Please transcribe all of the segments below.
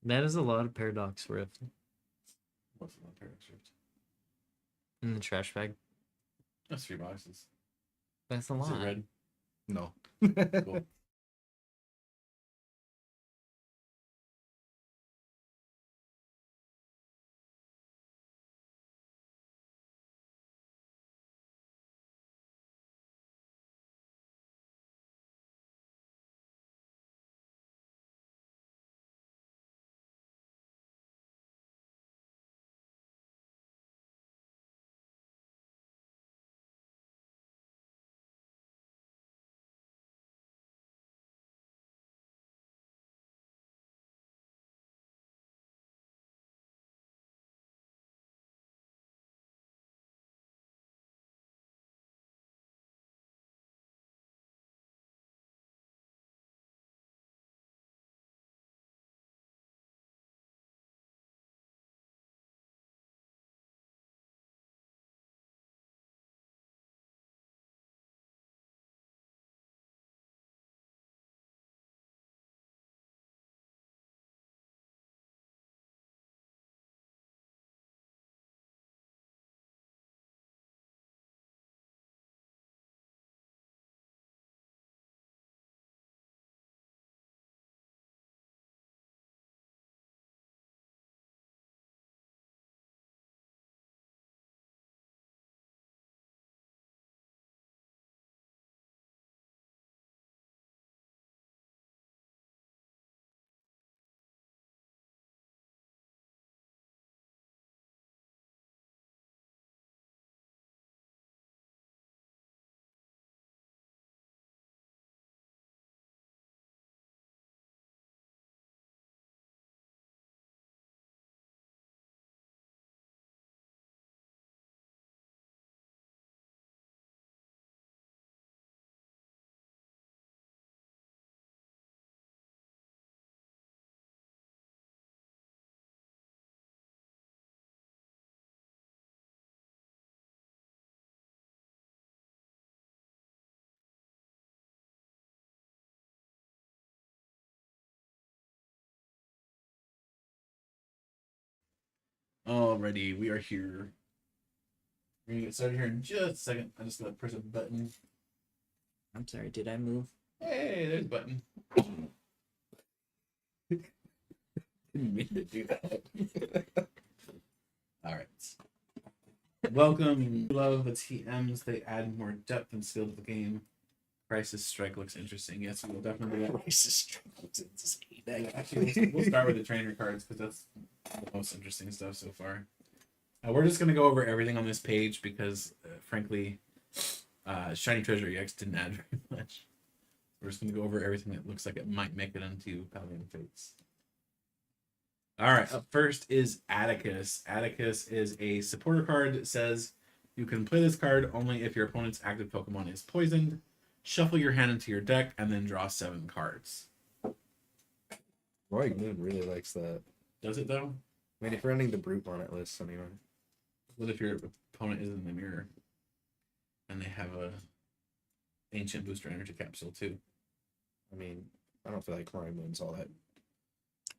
That is a lot of Paradox Rift What's the Paradox Rift? in the trash bag. That's 3 boxes. That's a Is it lot. red? No. Cool. Alrighty, we are here. We're gonna get started here in just a second. I just gotta press a button. I'm sorry, did I move? Hey, there's a button. Didn't mean to do that. Alright. Welcome. Love the TMs. They add more depth and skill to the game. Crisis Strike looks interesting. Yes, we will definitely do that. Crisis Strike looks insane. Actually, we'll start with the trainer cards because that's the most interesting stuff so far. We're just going to go over everything on this page because, frankly, Shiny Treasure EX didn't add very much. We're just going to go over everything that looks like it might make it into Paldean Fates. All right, up first is Atticus. Atticus is a supporter card that says you can play this card only if your opponent's active Pokemon is poisoned. Shuffle your hand into your deck and then draw 7 cards. Roy Moon really likes that. Does it though? I mean, if you're running the Brute on it list anyway. What if your opponent is in the mirror and they have a ancient booster energy capsule too? I mean, I don't feel like Roy Moon's all that.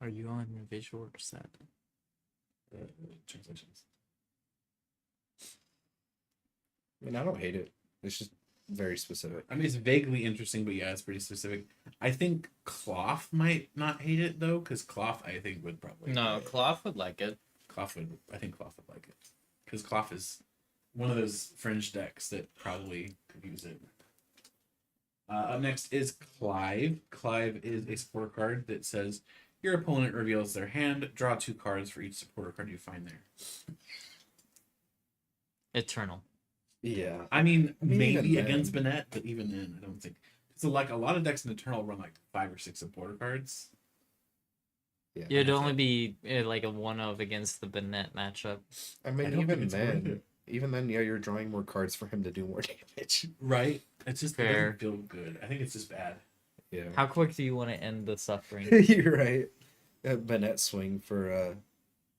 Are you on visual or set? Translations. I mean, I don't hate it. It's just very specific. I mean, it's vaguely interesting, but yeah, it's pretty specific. I think Cloth might not hate it though, because Cloth I think would probably. No, Cloth would like it. Cloth would. I think Cloth would like it, because Cloth is one of those fringe decks that probably could use it. Up next is Clive. Clive is a supporter card that says your opponent reveals their hand. Draw 2 cards for each supporter card you find there. Eternal. Yeah. I mean maybe even against then. Bennett, but even then, I don't think. So, like, a lot of decks in Eternal run like 5 or 6 supporter cards. Yeah. It'd only be like a 1-of against the Bennett matchup. I mean, I don't think even it's worth then, it. yeah, you're drawing more cards for him to do more damage. Right? It's just It Fair. doesn't feel good. I think it's just bad. Yeah. How quick do you want to end the suffering? You're right. Bennett swing for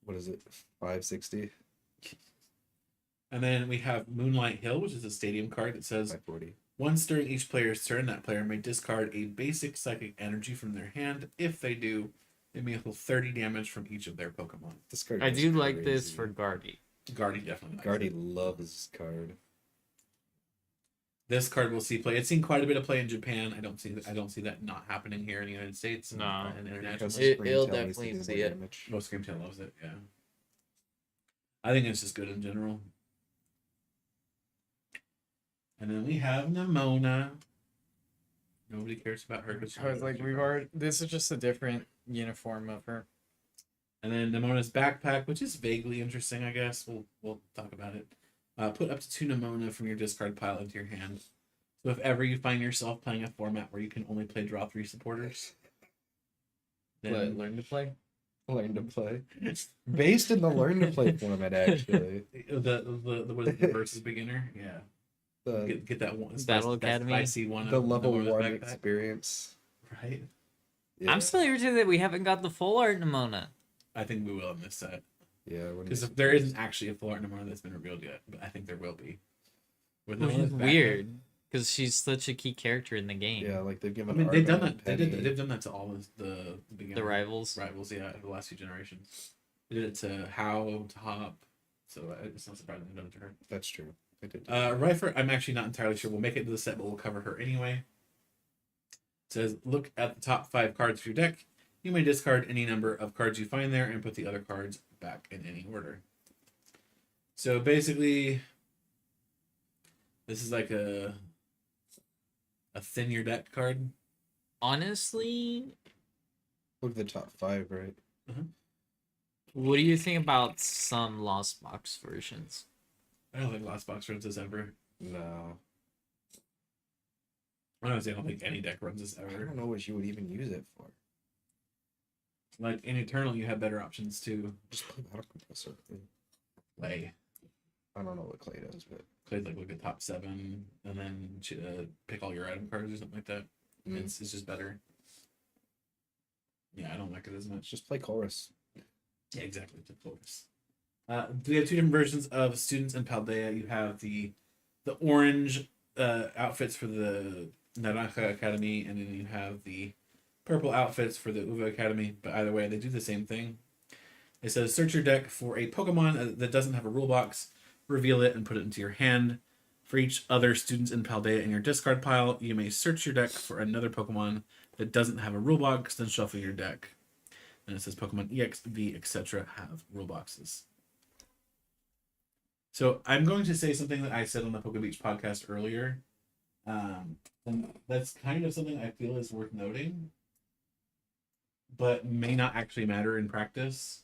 what is it, 560? And then we have Moonlight Hill, which is a stadium card that says 540. once during each player's turn, that player may discard a basic psychic energy from their hand. If they do, They may heal 30 damage from each of their Pokemon. This card I is do like this crazy. for Guardy. Guardy definitely likes Guardy it. loves this card. This card will see play. It's seen quite a bit of play in Japan. I don't see that not happening here in the United States. No. And Because internationally. It'll Springtail needs to definitely do see more it. damage. Most Game 10 loves it, yeah. I think it's just good in general. And then we have Nimona. Nobody cares about her. I was like, this is just a different uniform of her. And then Nimona's backpack, which is vaguely interesting, I guess. We'll talk about it. Put up to 2 Nimona from your discard pile into your hand. So if ever you find yourself playing a format where you can only play draw 3 supporters, then Learn to play. Learn to play. Based in the learn to play format, actually. the what is it, the versus beginner? Yeah. The, Get that one. Battle Academy? Spicy one. the of level Nimona's 1 backpack. experience. Right? Yeah. I'm still irritated that we haven't got the full art Nimona. I think we will in this set. Yeah, when Because he's- there isn't actually a full art Nimona that's been revealed yet, but I think there will be. With Which is Nimona's backpack. weird, because she's such a key character in the game. Yeah, like they've I given. mean, they've done Arven that. and Penny- They've done that to all of the beginning The rivals. rivals. Yeah, the last few generations. They did it to How, to Hop. So it's not surprising they've done it to her. That's true. They did. Rifer, I'm actually not entirely sure. We'll make it to the set, but we'll cover her anyway. It says, look at the top 5 cards of your deck. You may discard any number of cards you find there and put the other cards back in any order. So basically, this is like a thin your deck card. Honestly, Look at the top 5, right? what do you think about some Lost Box versions? I don't think Lost Box runs this ever. No. Honestly, I don't think any deck runs this I ever. don't know what you would even use it for. Like in Eternal, you have better options to Just play Battle Compressor. play. I don't know what Clay does, but Play like look at top 7 and then pick all your item cards or something like that. It's just better. Yeah, I don't like it as much. just play Chorus. Yeah, exactly. To focus. We have 2 different versions of students in Paldea. You have the orange outfits for the Naranja Academy, and then you have the purple outfits for the Uva Academy. But either way, they do the same thing. It says search your deck for a Pokemon that doesn't have a rule box, reveal it, and put it into your hand. For each other students in Paldea in your discard pile, you may search your deck for another Pokemon that doesn't have a rule box, then shuffle your deck. And it says Pokemon EX, V, etc. have rule boxes. So I'm going to say something that I said on the Poke Beach podcast earlier. And that's kind of something I feel is worth noting, but may not actually matter in practice.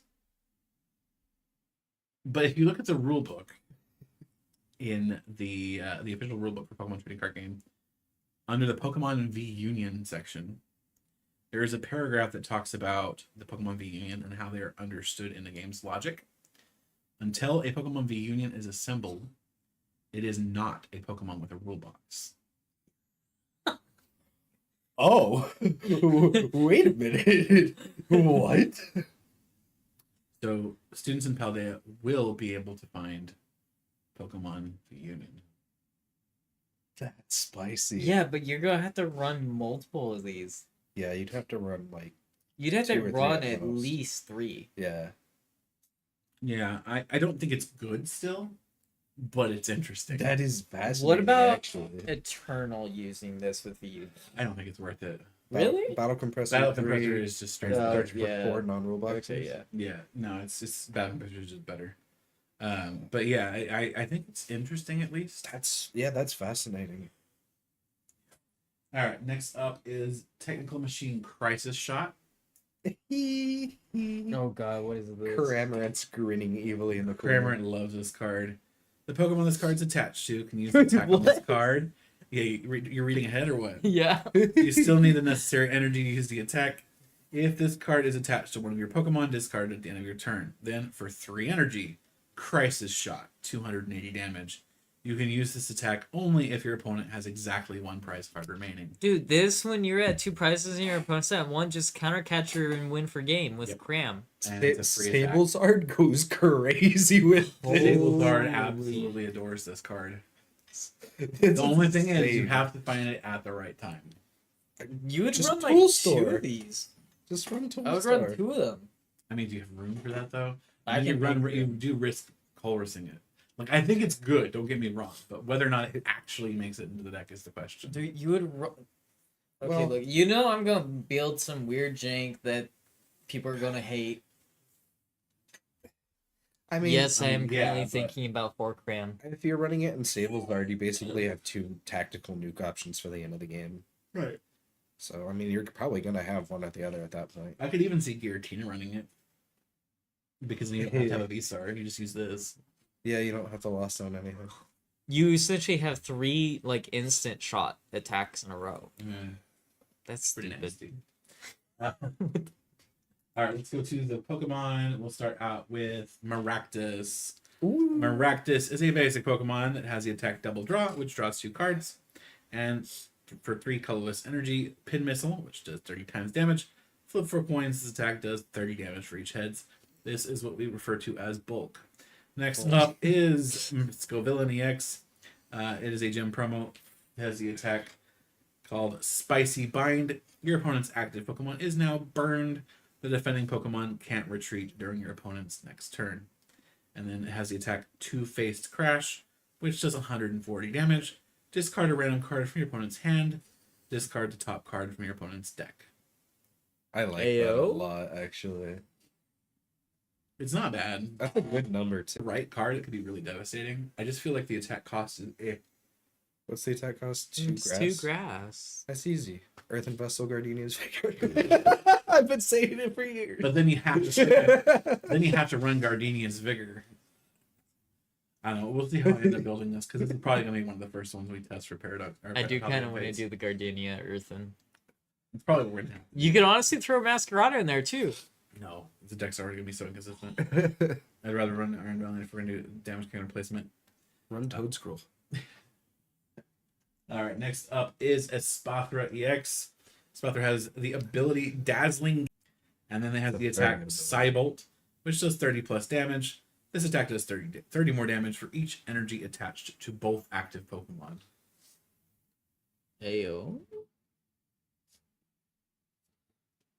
But if you look at the rule book in the official rule book for Pokemon Trading Card Game, under the Pokemon V Union section, there is a paragraph that talks about the Pokemon V Union and how they are understood in the game's logic. Until a Pokemon V Union is assembled, it is not a Pokemon with a rule box. Oh, wait a minute. What? So students in Paldea will be able to find Pokemon V Union. That's spicy. Yeah, but you're gonna have to run multiple of these. Yeah, you'd have to run like You'd have to 2 or 3 run at at most. least 3. yeah. Yeah, I don't think it's good still, but it's interesting. That is fascinating. What about actually? Eternal using this with you? I don't think it's worth it. Really? Battle Compressor. Battle 3, Compressor is just straight up. search for yeah. 4 non-rule boxes. Okay, yeah. Yeah, no, it's Battle Compressor is just better. But yeah, I think it's interesting at least. That's fascinating. All right, next up is Technical Machine Crisis Shot. Oh god, what is this? Cramorant's grinning evilly in the corner. Cramorant loves this card. The Pokemon this card's attached to can use the attack on this What? card. Yeah, you're reading ahead or what? Yeah. You still need the necessary energy to use the attack. If this card is attached to one of your Pokemon, discard it at the end of your turn. Then, for 3 energy, Crisis Shot, 280 damage. You can use this attack only if your opponent has exactly 1 prize card remaining. Dude, this when you're at 2 prizes and your opponent's at 1, just counter catcher and win for game with Yep. Cram. And it's a free attack. Stablezard goes crazy with this. Stablezard Holy. absolutely adores this card. It's The only thing is, you insane. have to find it at the right time. You would Just run Tool like Store. 2 of these. Just run I would run Tolstar. 2 of them. I mean, do you have room for that though? I And you can run. make You room. do risk Colressing it. Like I think it's good. Don't get me wrong, but whether or not it actually makes it into the deck is the question. Dude, you would run. Okay, Well- look, you know I'm gonna build some weird jank that people are gonna hate. I mean, yes, I am yeah, currently but- thinking about Fork Cram. if you're running it in Sable's Guard, you basically have 2 tactical nuke options for the end of the game. Right. So I mean, you're probably gonna have one or the other at that point. I could even see Giratina running it because you don't have to have a V-Star. You just use this. Yeah, you don't have to lost on anything. You essentially have 3 like instant shot attacks in a row. That's Pretty stupid. nasty. All right, let's go to the Pokemon. We'll start out with Maractus. Maractus is a basic Pokemon that has the attack Double Draw, which draws 2 cards. And for 3 colorless energy, Pin Missile, which does 30 times damage. Flip 4 coins, this attack does 30 damage for each heads. This is what we refer to as bulk. Next up is Scovillain EX. It is a gem promo. It has the attack called Spicy Bind. Your opponent's active Pokemon is now burned. The defending Pokemon can't retreat during your opponent's next turn. And then it has the attack Two-Faced Crash, which does 140 damage. Discard a random card from your opponent's hand. Discard the top card from your opponent's deck. I like that a Ayo. lot, actually. It's not bad. That's a good number The too. right card, it could be really devastating. I just feel like the attack cost is What's the attack cost? 2 It's grass. 2 grass. That's easy. Earth and Vessel Gardenia's Vigor. I've been saying it for years. But then you have to run Gardenia's Vigor. I don't know. We'll see how I end up building this because this is probably gonna be one of the first ones we test for Paradox. or I do Paldean kind of want to Fates. do the Gardenia Earthen. It's probably what we're gonna have. You could honestly throw Masquerada in there too. No, the deck's already gonna be so inconsistent. I'd rather run Iron Valiant if we're gonna do damage counter placement. Run Toad Scroll. All right, next up is Espathra EX. Espathra has the ability Dazzling, and then they have the That's a very attack good Cybolt, which does 30 plus damage. This attack does 30 more damage for each energy attached to both active Pokemon. Ayo.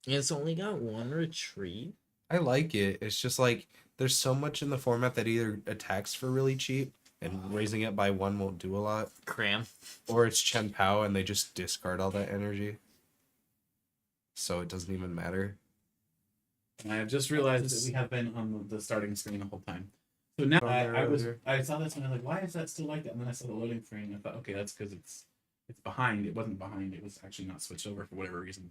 It's only got 1 retreat. I like it. It's just like there's so much in the format that either attacks for really cheap and raising it by 1 won't do a lot, Cram. or it's Chen Pao and they just discard all that energy. So it doesn't even matter. And I have just realized that we have been on the starting screen the whole time. So now I saw this and I was like, why is that still like that? And then I saw the loading screen and I thought, okay, that's because it's behind. It wasn't behind. It was actually not switched over for whatever reason.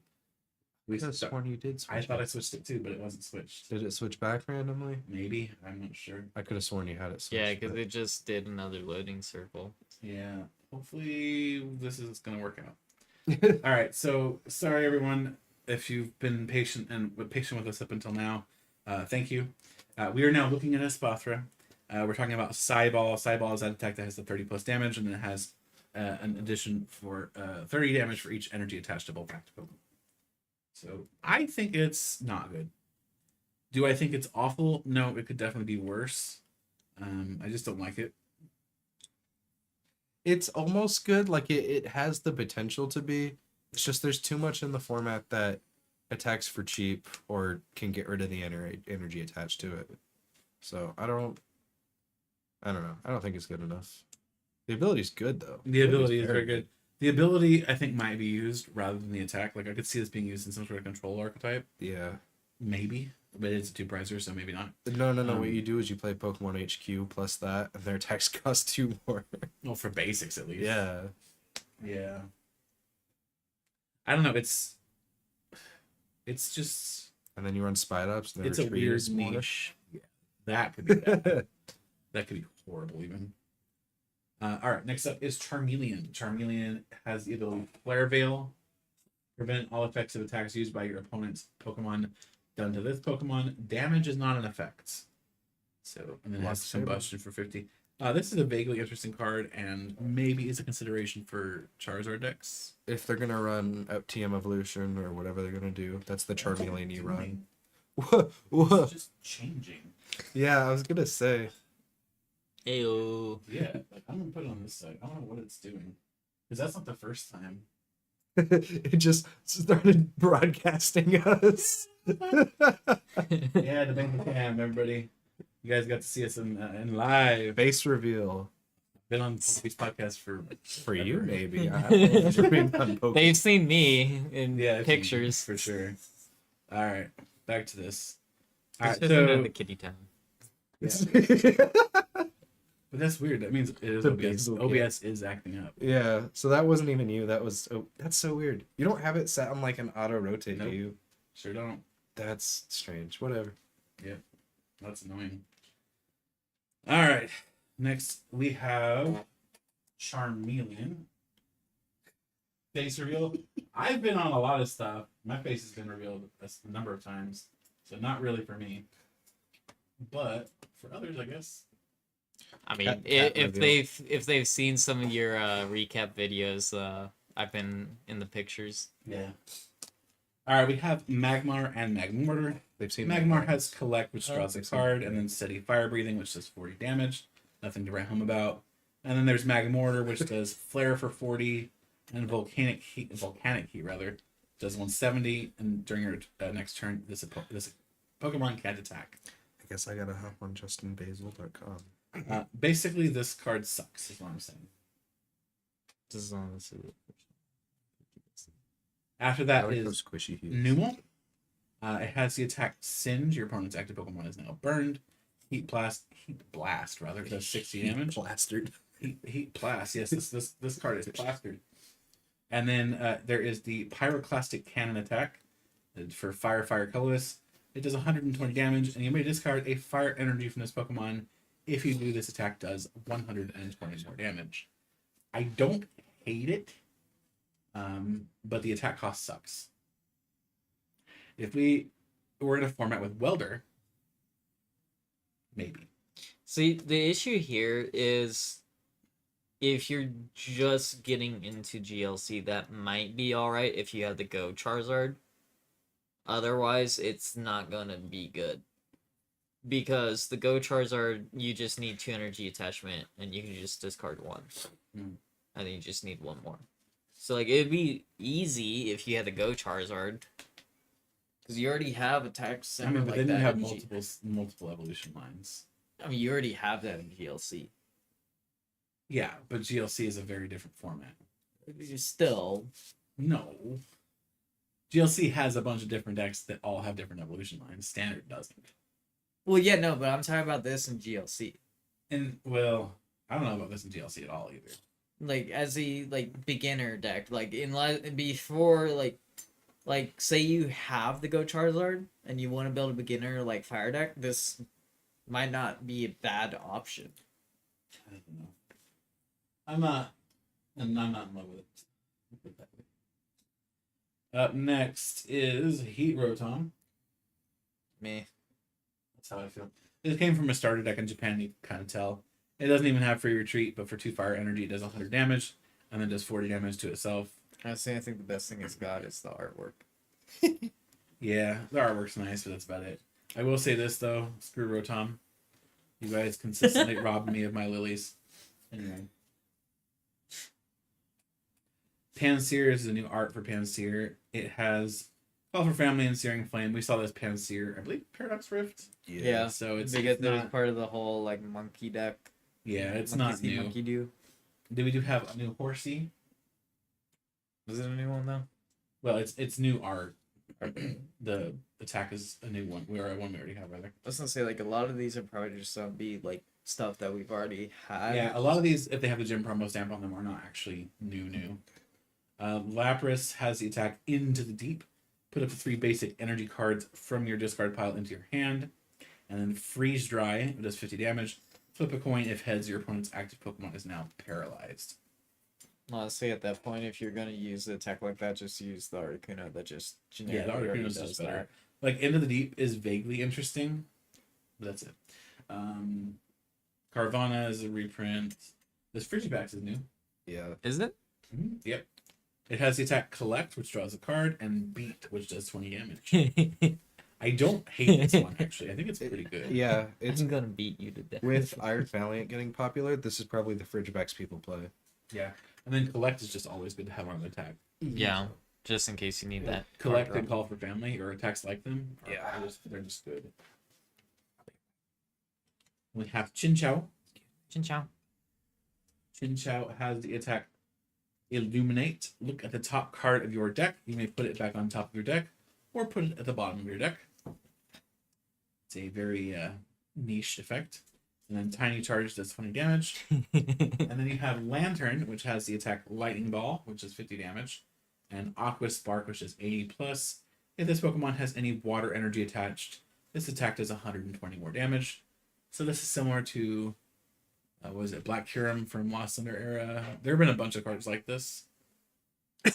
I could have sworn you did switch. I thought I back. switched it too, but it wasn't switched. Did it switch back randomly? Maybe, I'm not sure. I could have sworn you had it switched. Yeah, because but- it just did another loading circle. Yeah, hopefully this is gonna work out. All right, so sorry everyone if you've been patient with us up until now. Thank you. We are now looking at Espathra. We're talking about Cyball. Cyball is that attack that has the 30 plus damage, and it has an addition for 30 damage for each energy attached to both active Pokemon. So I think it's not good. Do I think it's awful? No, it could definitely be worse. I just don't like it. It's almost good. Like it has the potential to be. It's just there's too much in the format that attacks for cheap or can get rid of the energy attached to it. So I don't know. I don't think it's good enough. The ability's good though. The ability is very good. The ability I think might be used rather than the attack. Like I could see this being used in some sort of control archetype. Yeah. Maybe. But it's a 2-pricer, so maybe not. No. What you do is you play Pokemon HQ plus that, and their attacks cost 2 more. Well, for basics at least. Yeah. Yeah. I don't know. It's just And then you run Spite Ups. And their it's a retreat weird is more. niche. Yeah. That could be bad. That could be horrible even. All right, next up is Charmeleon. Charmeleon has the ability Flare Veil. Prevent all effects of attacks used by your opponent's Pokemon done to this Pokemon. Damage is not an effect. So, and then it has Lightsaber. combustion for 50. This is a vaguely interesting card and maybe is a consideration for Charizard decks. If they're gonna run out TM Evolution or whatever they're gonna do, that's the Charmeleon you run. It's just changing. Yeah, I was gonna say. Ayo. Yeah, like I'm gonna put it on this side. I don't know what it's doing. Because that's not the first time. It just started broadcasting us. Yeah, the bank cam, everybody. You guys got to see us in live. Face reveal Been on these podcasts for you, ever. maybe. I haven't been on Pokemon. They've seen me in Yeah, pictures. for sure. All right, back to this. All right, This isn't so the kitty town. but that's weird. That means it is The OBS. basil OBS is acting up. Yeah, so that wasn't even you. That was that's so weird. You don't have it set on like an auto rotate, Nope. do you? Sure don't. That's strange. Whatever. That's annoying. All right, next we have Charmeleon. Face reveal. I've been on a lot of stuff. My face has been revealed a number of times, so not really for me, but for others, I guess. I mean, Cat if reveal. they've seen some of your recap videos, I've been in the pictures. Yeah. All right, we have Magmar and Magmortar. They've seen Magmar has Collect, which Oh, draws a they've seen card, that. and then Steady Fire Breathing, which does 40 damage. Nothing to write home about. And then there's Magmortar, which does Flare for 40, and Volcanic Heat rather, does 170. And during your next turn, this Pokemon can't attack. I guess I gotta hop on justinbasil.com. Basically, this card sucks. Is what I'm saying. This is honestly. After I that like is those squishy heels. Numel. It has the attack Singe. Your opponent's active Pokemon is now burned. Heat Blast rather, does 60 damage. Plastered. Heat Blast. Yes, this card is plastered. And then there is the Pyroclastic Cannon attack for Fire Colorless. It does 120 damage, and you may discard a Fire Energy from this Pokemon. If you do, this attack does 120 more damage. I don't hate it, but the attack cost sucks. If we were in a format with Welder, maybe. See, the issue here is if you're just getting into GLC, that might be alright if you have the Go Charizard. Otherwise, it's not gonna be good. Because the Go Charizard, you just need 2 energy attachment, and you can just discard 1. Mm. And then you just need 1 more. So, like, it'd be easy if you had the Go Charizard. Because you already have attacks. I mean, but like then you that have in multiple evolution lines. I mean, you already have that in GLC. Yeah, but GLC is a very different format. Still, No. GLC has a bunch of different decks that all have different evolution lines. Standard doesn't. well, yeah, no, but I'm talking about this in GLC. And, well, I don't know about this in GLC at all either. Like as a beginner deck, like before say you have the Go Charizard and you want to build a beginner fire deck, this might not be a bad option. I don't know. I'm not in love with it. Put it that way. Up next is Heat Rotom. Me. That's how I feel. This came from a starter deck in Japan, you can kind of tell. It doesn't even have free retreat, but for 2 fire energy, it does 100 damage, and then does 40 damage to itself. Honestly, I think the best thing it's got is the artwork. Yeah, the artwork's nice, but that's about it. I will say this, though. Screw Rotom. You guys consistently robbed me of my lilies. Anyway. Panseer is the new art for Panseer. It has Call for Family and Searing Flame. We saw this Panseer, I believe, Paradox Rift. Yeah. So it's because it was not, part of the whole monkey deck. yeah, it's Monkey not see, new. Monkey do. We do have a new Horsey. Was it a new one though? Well, it's new art. The attack is a new one. We already have, rather. I was gonna say a lot of these are probably just gonna be stuff that we've already had. Yeah, a lot of these, if they have the gym promo stamp on them, are not actually new. Lapras has the attack Into the Deep. Put up to 3 basic energy cards from your discard pile into your hand. And then Freeze Dry, it does 50 damage. Flip a coin if heads, your opponent's active Pokemon is now paralyzed. Honestly, at that point, if you're gonna use the attack like that, just use the Articuno that just Yeah, the generically Articuno is does just better. that. Into the Deep is vaguely interesting, but that's it. Carvana is a reprint. This Frigibax is new. Yeah. Is it? Yep. It has the attack Collect, which draws a card, and Beat, which does 20 damage. I don't hate this one, actually. I think it's pretty good. Yeah, it's I'm gonna beat you to death. with Iron Valiant getting popular. This is probably the Frigibax people play. Yeah. And then Collect is just always good to have on the attack. Yeah, just in case you need that. Collect card and call for family or attacks like them. Yeah. They're just good. We have Chin Chow. Chin Chow. Chin Chow has the attack Illuminate. Look at the top card of your deck. You may put it back on top of your deck or put it at the bottom of your deck. It's a very niche effect. And then Tiny Charge does 20 damage. And then you have Lantern, which has the attack Lightning Ball, which is 50 damage. And Aqua Spark, which is 80 plus. If this Pokemon has any water energy attached, this attack does 120 more damage. So this is similar to, was it Black Kyurem from Lost Thunder era? There have been a bunch of cards like this.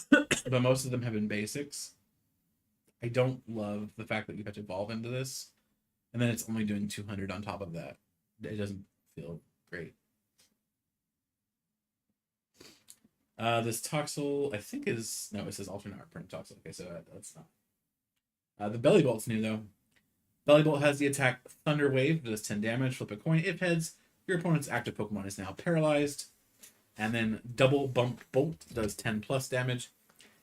But most of them have been basics. I don't love the fact that you have to evolve into this. And then it's only doing 200 on top of that. It doesn't feel great. This Toxel, I think is... No, it says alternate art print Toxel. Okay, so that's not... the Belly Bolt's new, though. Belly Bolt has the attack Thunder Wave. It does 10 damage. Flip a coin. If heads, your opponent's active Pokemon is now paralyzed. And then Double Bump Bolt does 10 plus damage.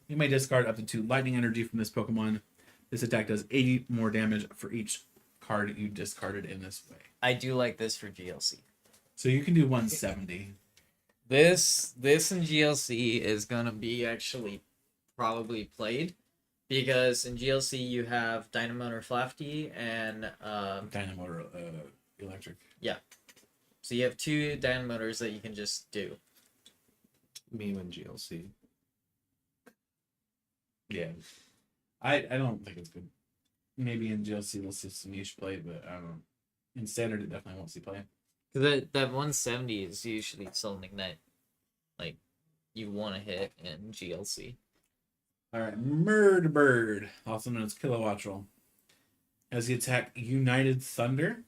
You may discard up to 2 lightning energy from this Pokemon. This attack does 80 more damage for each card you discarded in this way. I do like this for GLC. So you can do 170. This in GLC is gonna be actually probably played because in GLC you have Dynamotor Flafty and Dynamotor Electric. so you have 2 Dynamotors that you can just do. Mew and GLC. Yeah. I don't think it's good. Maybe in GLC we'll see some niche play, but I don't know. In standard it definitely won't see play. That 170 is usually something that like you want to hit in GLC. Alright, Murd Bird, also known as Kilowattrel, has the attack United Thunder.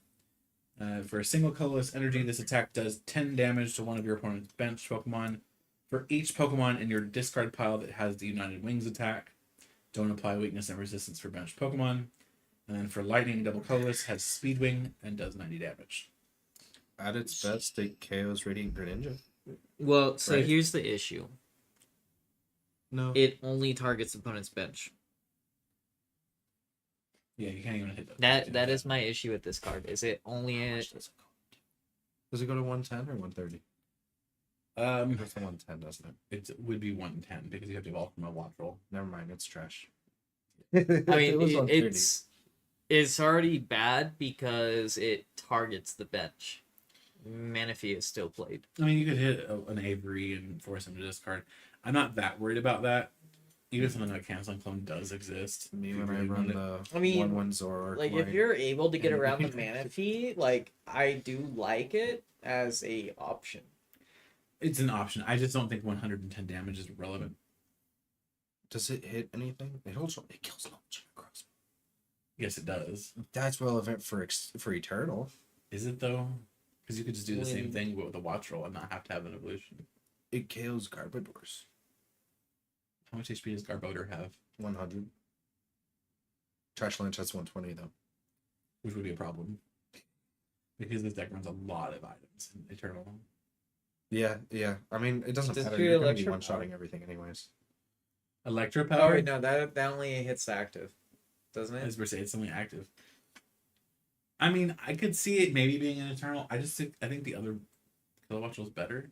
For a single colorless energy, this attack does 10 damage to one of your opponent's bench Pokemon. For each Pokemon in your discard pile that has the United Wings attack, don't apply weakness and resistance for bench Pokemon. And then for Lightning, double colorless, has Speedwing and does 90 damage. At its best, it KOs Radiant Greninja. Well, so Right. here's the issue. No. It only targets opponent's bench. Yeah, you can't even hit that. That is my issue with this card. Is it only Does it go to 110 or 130? It's 110, doesn't it? It would be 110 because you have to evolve from a Wattrel. Never mind, it's trash. I It mean, was 130. it's already bad because it targets the bench. Manaphy is still played. I mean, you could hit an Avery and force him to discard. I'm not that worried about that. Even if something like Canceling Clone does exist. Me if you when I really run want it. the I mean, 1-1 Zoroark. Like, if line. you're able to get And- around the Manaphy, like, I do like it as a option. It's an option. I just don't think 110 damage is relevant. Does it hit anything? It kills launching across. Yes, it does. That's relevant for Eternal. Is it though? Because you could just do the same When- thing with a Wattrel and not have to have an evolution. It kills Garbodors. How much HP does Garbodor have? 100. Trash Lynch has 120 though. Which would be a problem. Because this deck runs a lot of items in Eternal. Yeah. I mean, it doesn't Does matter. it do You're going to be Electro one-shotting everything anyways. Electro Oh, Power? wait, no, that only hits active, doesn't As it? per se, it's only active. I mean, I could see it maybe being an Eternal. I think the other Kilowattrel is better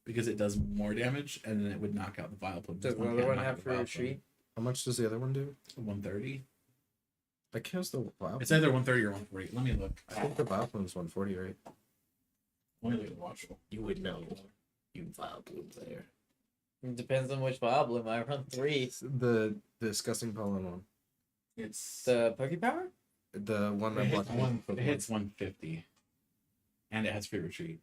because it does more damage and then it would knock out the Vileplume. Does the other one have free retreat? How much does the other one do? 130. That kills the Vileplume. It's either 130 or 140. Let me look. I think the Vileplume's 140, right? Let me look at the Wattrel. You would know. You vile blue player. It depends on which Vileplume. I run 3. The disgusting pollen one. It's The Pokepower? The one it that hits, blocked it hits 150. And it has free retreat.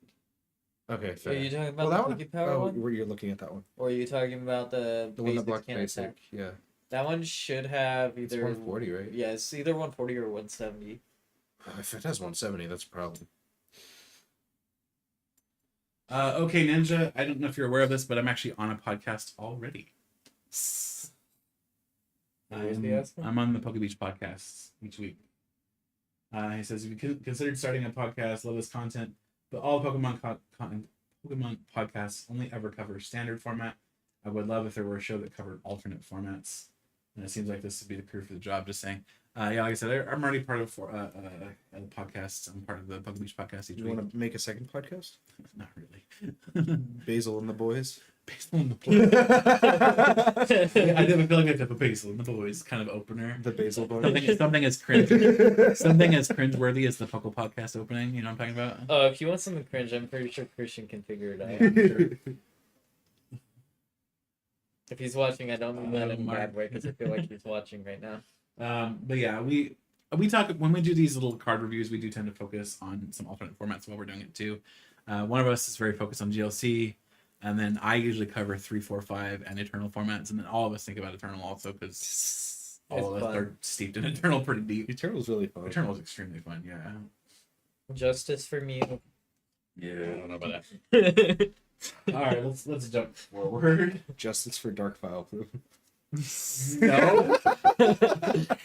Okay, Are fair. you talking about Well, the that one. Pokepower Oh, one? where you're looking at that one. Or are you talking about the The one that basic blocked can't basic. attack? Yeah. That one should have It's either 140, right? Yeah, it's either 140 or 170. If it has 170, that's a problem. Okay, Ninja, I don't know if you're aware of this, but I'm actually on a podcast already. Where's the asshole? I'm on the Poke Beach podcast each week. He says, if you considered starting a podcast, love this content, but all Pokemon Pokemon podcasts only ever cover standard format. I would love if there were a show that covered alternate formats. And it seems like this would be the crew for the job. Just saying. Yeah, like I said, I'm already part of the podcast. I'm part of the Pug Beach podcast each You week. want to make a second podcast? Not really. Basil and the boys. Basil and the boys. Yeah, I feel like I have a Basil and the boys kind of opener. The Basil boys. Something as cringeworthy as the Puckle podcast opening. You know what I'm talking about? Oh, if you want something cringe, I'm pretty sure Christian can figure it out. Yeah, sure. If he's watching, I don't mean that in a Mark. bad way because I feel like he's watching right now. But yeah, we talk when we do these little card reviews. We do tend to focus on some alternate formats while we're doing it too. One of us is very focused on GLC, and then I usually cover 3, 4, 5, and Eternal formats, and then all of us think about Eternal also because all of us are steeped in Eternal pretty deep. Eternal's really fun. Eternal is extremely fun. Yeah. Justice for me. Yeah, I don't know about that. All right, let's jump forward. Justice for Dark File. No.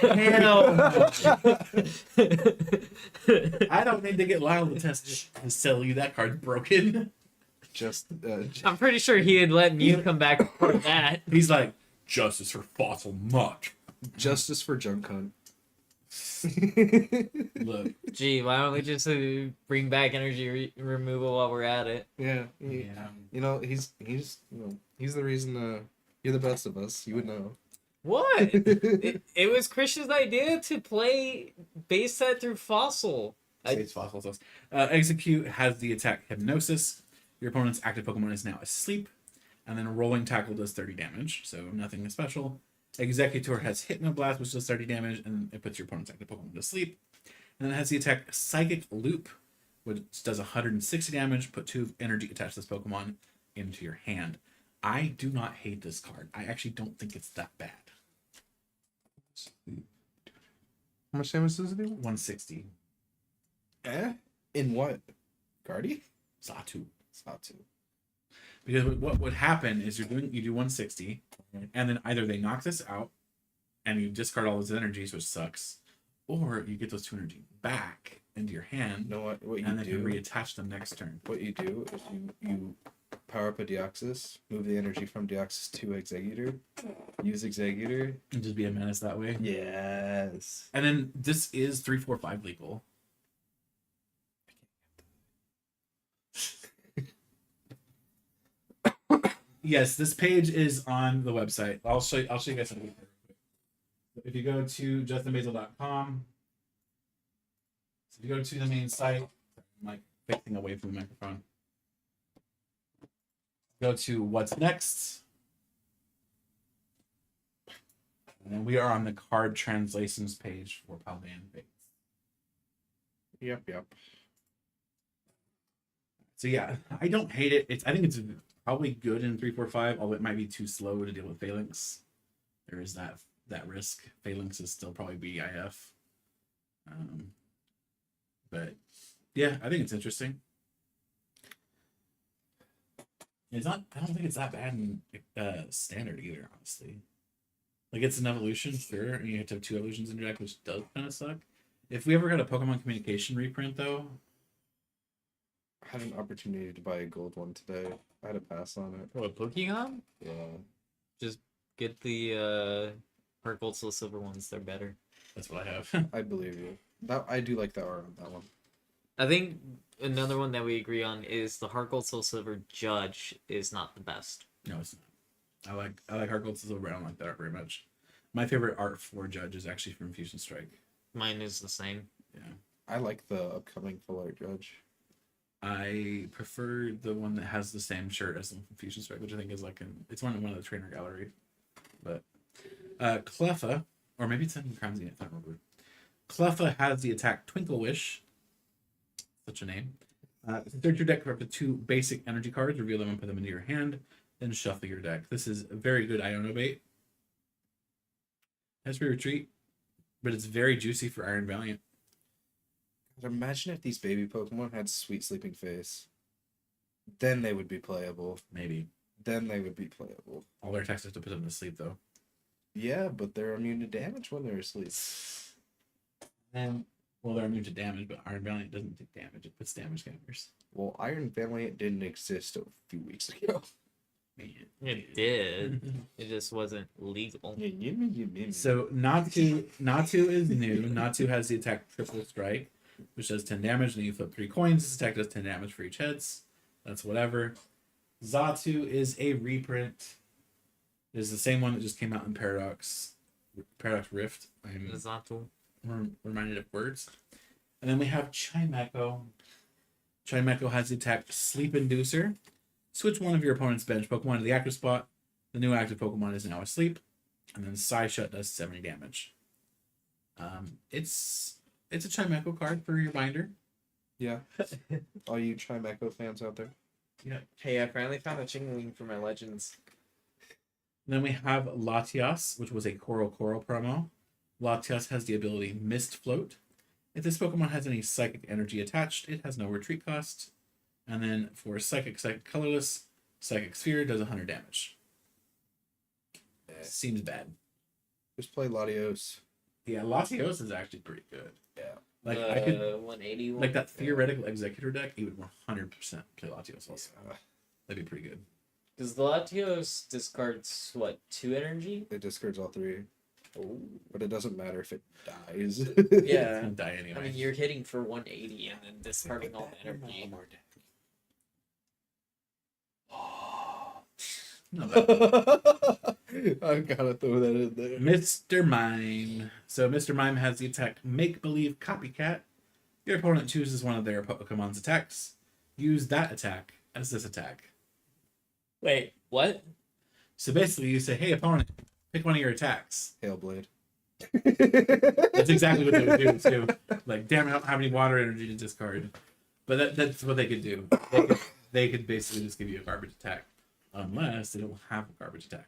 Hell no. I don't need to get Lyle to test to sell you that card's broken. I'm pretty sure he had let you come back for that. He's like, justice for fossil muck. Justice for Junk Hunt. Look. Gee, why don't we just bring back energy removal while we're at it? Yeah. Yeah. You know, he's the reason you're the best of us. You would know. What? it was Christian's idea to play base set through fossil. States fossil cells. Execute has the attack Hypnosis. Your opponent's active Pokemon is now asleep. And then Rolling Tackle does 30 damage, so nothing special. Executor has Hypnoblast, which does 30 damage, and it puts your opponent's active Pokemon to sleep. And then it has the attack Psychic Loop, which does 160 damage. Put 2 energy attached to this Pokemon into your hand. I do not hate this card. I actually don't think it's that bad. How much damage does it do? 160. In what? Guardy? Satu. Satu. Because what would happen is you do 160, and then either they knock this out, and you discard all those energies, which sucks, or you get those 2 energy back into your hand, You know what you and then you do? reattach them next turn. What you do is you power up a Deoxys, move the energy from Deoxys to Executor, use Executor. And just be a menace that way. Yes. And then this is 3, 4, 5 legal. Yes, this page is on the website. I'll show you guys something. If you go to justinbasil.com, so if you go to the main site, I'm like facing away from the microphone. Go to what's next. And then we are on the card translations page for Paldean Fates. Yep. So yeah, I don't hate it. I think it's probably good in 3, 4, 5, although it might be too slow to deal with Phalanx. There is that risk. Phalanx is still probably BIF. But yeah, I think it's interesting. It's not. I don't think it's that bad in standard either, honestly. Like it's an evolution, sure, and you have to have 2 evolutions in your deck, which does kind of suck. If we ever got a Pokemon Communication reprint, though, I had an opportunity to buy a gold one today. I had to pass on it. What, Pokemon? Yeah. Just get the Heart Gold Soul Silver ones. They're better. that's what I have. I believe you. That I do like the art on that one. I think another one that we agree on is the Heart Gold Soul Silver Judge is not the best. No, it's not. I like Heart Gold Silver. I don't like that art very much. My favorite art for Judge is actually from Fusion Strike. Mine is the same. Yeah. I like the upcoming full art Judge. I prefer the one that has the same shirt as the Fusion Strike, which I think is like it's one of the trainer gallery. But Cleffa, or maybe it's in Crown Zenith, I don't remember. Cleffa has the attack Twinkle Wish. Such a name. Search your deck for up to 2 basic energy cards, reveal them and put them into your hand, then shuffle your deck. This is a very good Iono bait. Has free retreat, but it's very juicy for Iron Valiant. God, imagine if these baby Pokemon had Sweet Sleeping Face. Then they would be playable. Maybe. All their attacks have to put them to sleep, though. Yeah, but they're immune to damage when they're asleep. And well, they're immune to damage, but Iron Valiant doesn't take damage. It puts damage counters. Well, Iron Valiant didn't exist a few weeks ago. It did. It just wasn't legal. So Natu is new. Natu has the attack Triple Strike, which does 10 damage, and you flip 3 coins. This attack does 10 damage for each heads. That's whatever. Zatu is a reprint. It is the same one that just came out in Paradox Rift. I'm Zato. reminded of words. And then we have Chimecho. Chimecho has the attack Sleep Inducer. Switch one of your opponent's bench Pokemon to the active spot. The new active Pokemon is now asleep. And then Psyshut does 70 damage. It's a Chimecho card for your binder. Yeah. All you Chimecho fans out there. Yeah. Hey, I finally found a Chingling for my Legends. Then we have Latias, which was a Coral promo. Latias has the ability Mist Float. If this Pokemon has any Psychic Energy attached, it has no retreat cost. And then for Psychic Colorless, Psychic Sphere does 100 damage. Seems bad. Just play Latios. Yeah, Latios is actually pretty good. Yeah. Like I could 180 like that theoretical Executor deck, you would 100% play Latios also. That'd be pretty good. Does Latios discards what, 2 energy? It discards all 3. Oh. But it doesn't matter if it dies. It's Yeah. gonna die anyway. I mean, you're hitting for 180 and then discarding all the energy. Not bad. I gotta throw that in there. Mr. Mime. So Mr. Mime has the attack Make Believe Copycat. Your opponent chooses one of their Pokemon's attacks. Use that attack as this attack. Wait, what? So basically, you say, "Hey, opponent, pick one of your attacks." Hailblade. That's exactly what they would do too. Like, damn, I don't have any water energy to discard. But that's what they could do. They could basically just give you a garbage attack, unless they don't have a garbage attack.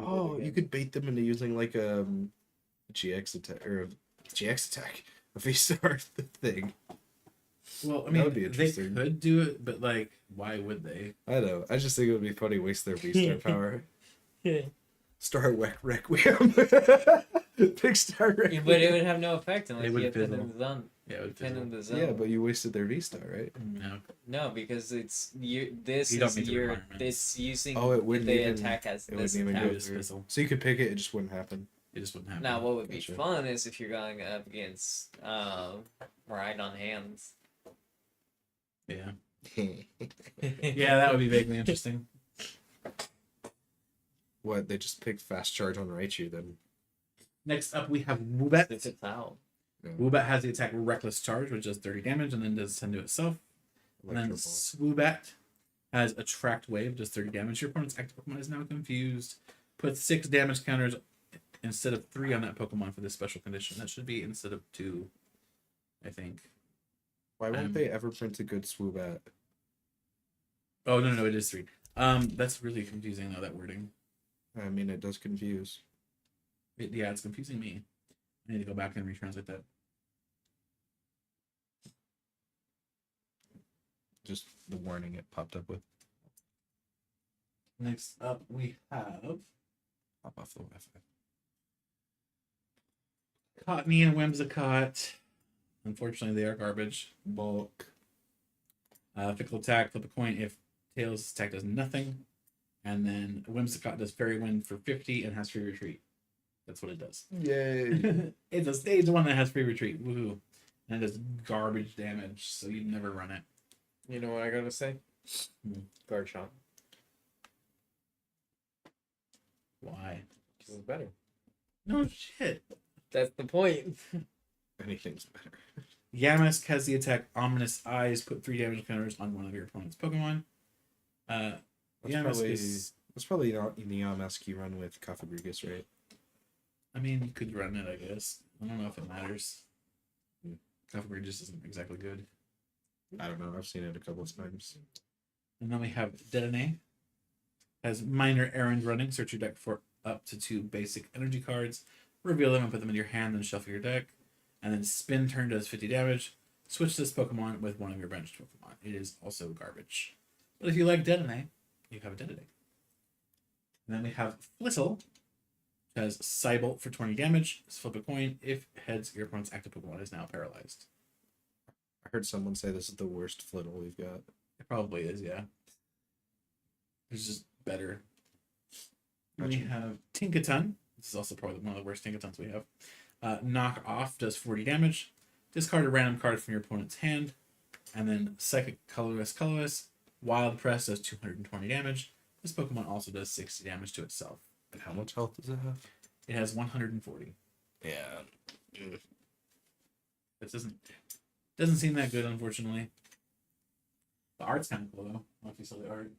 Oh, you could bait them into using like a GX attack or a GX attack, a V-Star thing. Well, I That mean, would be they interesting. could do it, but like, why would they? I know. I just think it would be funny waste their V-Star power. Star Requiem. Big Star Requiem. But it would have no effect unless It you would have Pin fizzle. in the Zone. Yeah, it would Pin fizzle. in the Zone. Yeah, but you wasted their V-Star, right? No. No, because it's you. This You don't is meet the your. requirements. This using. Oh, it wouldn't the even- attack as It this wouldn't even attack. go Just through. fizzle. So you could pick it, it just wouldn't happen. It just wouldn't happen. Now, what would be Gotcha. fun is if you're going up against Ride on Hands. Yeah. Yeah, that would be vaguely interesting. What, they just picked Fast Charge on Raichu then? Next up, we have If Woobat. it's out. Woobat has the attack Reckless Charge, which does 30 damage and then does 10 to itself. And then Electro Swoobat has Attract Wave, does 30 damage. Your opponent's active Pokemon is now confused. Put 6 damage counters instead of 3 on that Pokemon for this special condition. That should be instead of 2, I think. Why won't they ever print a good Swoobat? Oh, no, it is 3. That's really confusing, though, that wording. I mean, it does confuse. Yeah, it's confusing me. I need to go back and retranslate that. Just the warning it popped up with. Next up, we have Pop off the Wi-Fi. Cottony and Whimsicott. Unfortunately, they are garbage. Bulk. Fickle attack, flip a coin if Tails' attack does nothing. And then Whimsicott does Fairy Wind for 50 and has free retreat. That's what it does. Yay. It's a stage 1 that has free retreat. Woohoo. And it does garbage damage, so you never run it. You know what I gotta say? Hmm. Guard shot. Why? Because it's better. No shit. That's the point. Anything's better. Yamask has the attack Ominous Eyes. Put 3 damage counters on one of your opponent's Pokemon. That's Yamask is... probably not the Yamask you run with Cofagrigus, right? I mean, you could run it, I guess. I don't know if it matters. Cofagrigus just isn't exactly good. I don't know. I've seen it a couple of times. And then we have Dedenne. Has minor errand running. Search your deck for up to 2 basic energy cards. Reveal them and put them in your hand, then shuffle your deck. And then spin turn does 50 damage. Switch this Pokemon with one of your benched Pokemon. It is also garbage. But if you like Dedenne, you have a Dedenne. And then we have Flittle. Has Cybolt for 20 damage. Flip a coin. If heads, your opponent's active Pokemon is now paralyzed. I heard someone say this is the worst Flittle we've got. It probably is, yeah. It's just better. We Gotcha. have Tinkaton. This is also probably one of the worst Tinkatons we have. Knock off does 40 damage. Discard a random card from your opponent's hand. And then Psychic Colorless. Wild Press does 220 damage. This Pokemon also does 60 damage to itself. And how much health does it have? It has 140. Yeah. This doesn't seem that good, unfortunately. The art's kind of cool, though. I don't know if you saw the art.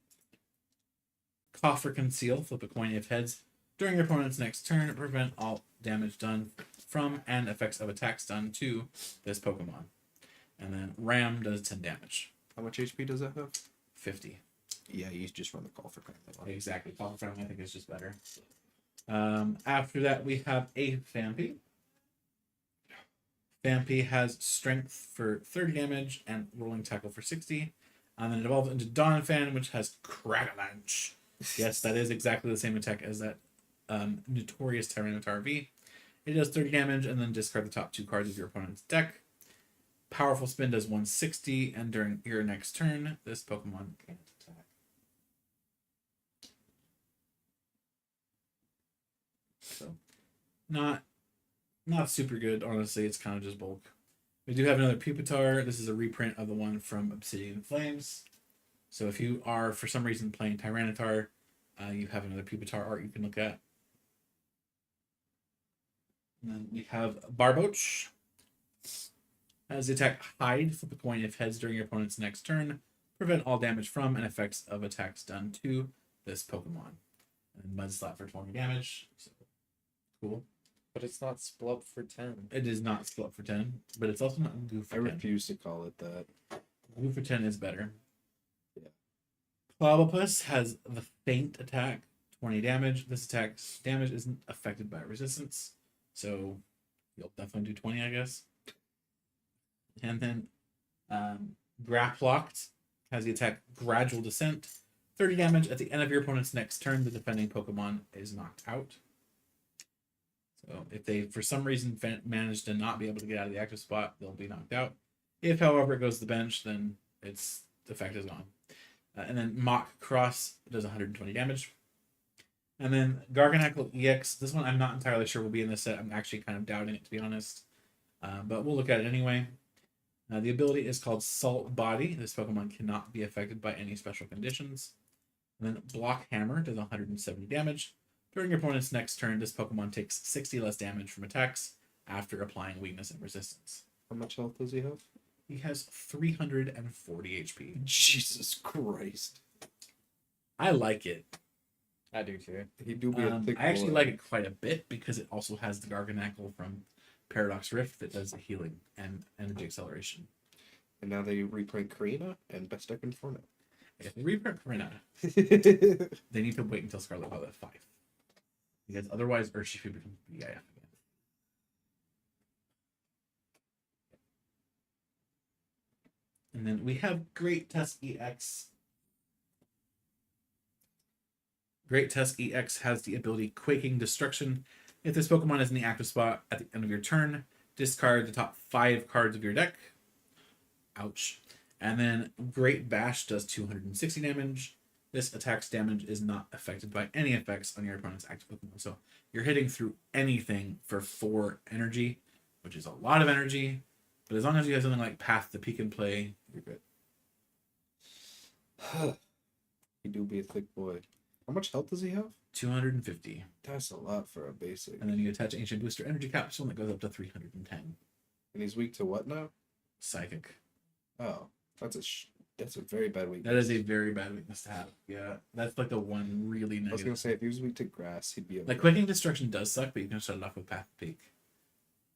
Cough or Conceal. Flip a coin if heads. During your opponent's next turn, prevent all damage done from and effects of attacks done to this Pokemon. And then Ram does 10 damage. How much HP does that have? 50. Yeah, you just run the call for crying out loud. Exactly. Call for I think is just better. After that, we have a Phanpy. Phanpy has Strength for 30 damage and Rolling Tackle for 60. And then it evolves into Donphan, which has Cragalanche. Yes, that is exactly the same attack as that notorious Tyranitar V. It does 30 damage and then discard the top 2 cards of your opponent's deck. Powerful Spin does 160, and during your next turn, this Pokemon can't attack. So, not super good, honestly. It's kind of just bulk. We do have another Pupitar. This is a reprint of the one from Obsidian Flames. So if you are, for some reason, playing Tyranitar, you have another Pupitar art you can look at. And then we have Barboach. As the attack Hide, flip a coin if heads during your opponent's next turn. Prevent all damage from and effects of attacks done to this Pokemon. And Mudslap for 20 damage. So, cool. But it's not split up for 10. It is not split for 10, but it's also not Goo for I 10. refuse to call it that. Goo for 10 is better. Yeah. Clobbopus has the Faint attack, 20 damage. This attack's damage isn't affected by resistance, so you'll definitely do 20, I guess. And then Graplocked has the attack Gradual Descent, 30 damage. At the end of your opponent's next turn, the defending Pokemon is knocked out. So if they, for some reason, manage to not be able to get out of the active spot, they'll be knocked out. If, however, it goes to the bench, then its effect is gone. And then Mock Cross does 120 damage. And then Garganacl EX. This one I'm not entirely sure will be in this set. I'm actually kind of doubting it, to be honest. But we'll look at it anyway. The ability is called Salt Body. This Pokemon cannot be affected by any special conditions. And then Block Hammer does 170 damage. During your opponent's next turn, this Pokemon takes 60 less damage from attacks after applying weakness and resistance. How much health does he have? He has 340 HP. Jesus Christ. I like it. I do too. He do be a thick I actually boy. like it quite a bit because it also has the Garganacl from Paradox Rift that does the healing and energy acceleration. And now they reprint Karina and Best Deck Inferno. If they reprint Karina, they need to wait until Scarlet Violet 5. Because otherwise Urshifu becomes BIF again. And then we have Great Tusk EX. Great Tusk EX has the ability Quaking Destruction. If this Pokemon is in the active spot at the end of your turn, discard the top 5 cards of your deck. Ouch. And then Great Bash does 260 damage. This attack's damage is not affected by any effects on your opponent's active Pokemon. So you're hitting through anything for 4 energy, which is a lot of energy. But as long as you have something like Path to Peek and Play, you're good. He do be a thick boy. How much health does he have? 250. That's a lot for a basic. And then you attach Ancient Booster Energy Capsule that goes up to 310. And he's weak to what now? Psychic. Oh, that's a very bad weakness. That is a very bad weakness to have. Yeah, that's like the one really I was negative. gonna say if he was weak to grass, he'd be able Like to, Quaking Destruction does suck, but you can start it off with Path to Peak.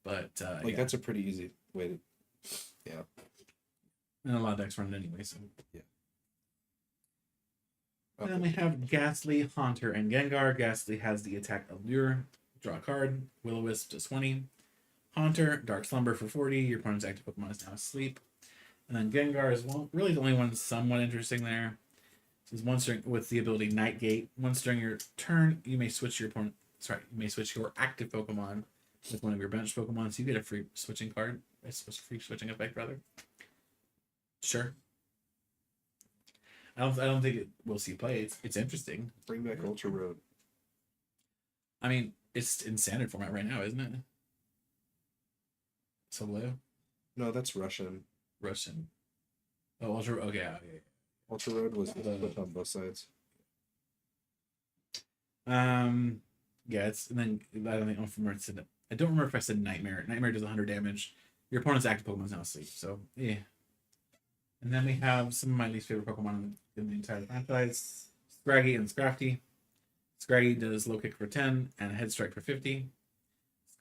But like yeah. that's a pretty easy way to. Yeah. And a lot of decks run it anyway. So. Yeah. And then we have Ghastly, Haunter, and Gengar. Ghastly has the attack Allure. Draw a card. Will-O-Wisp does 20. Haunter, Dark Slumber for 40. Your opponent's active Pokemon is now asleep. And then Gengar is really the only one somewhat interesting there. This is once during, with the ability Night Gate. Once during your turn, you may switch your opponent. Sorry, you may switch your active Pokemon with one of your bench Pokemon. So you get a free switching card. A free switching effect, rather. Sure. I don't think we'll see play. It's interesting. Bring back Ultra Road. I mean, it's in standard format right now, isn't it? Solo, No, that's Russian. Russian. Oh, Ultra. Okay, okay. Ultra Road was put on both sides. Yeah, it's and then I don't remember if I said. I don't remember if I said Nightmare. Nightmare does 100 damage. Your opponent's active Pokemon is now asleep. So yeah. And then we have some of my least favorite Pokemon in the entire franchise: Scraggy and Scrafty. Scraggy does low kick for 10 and head strike for 50.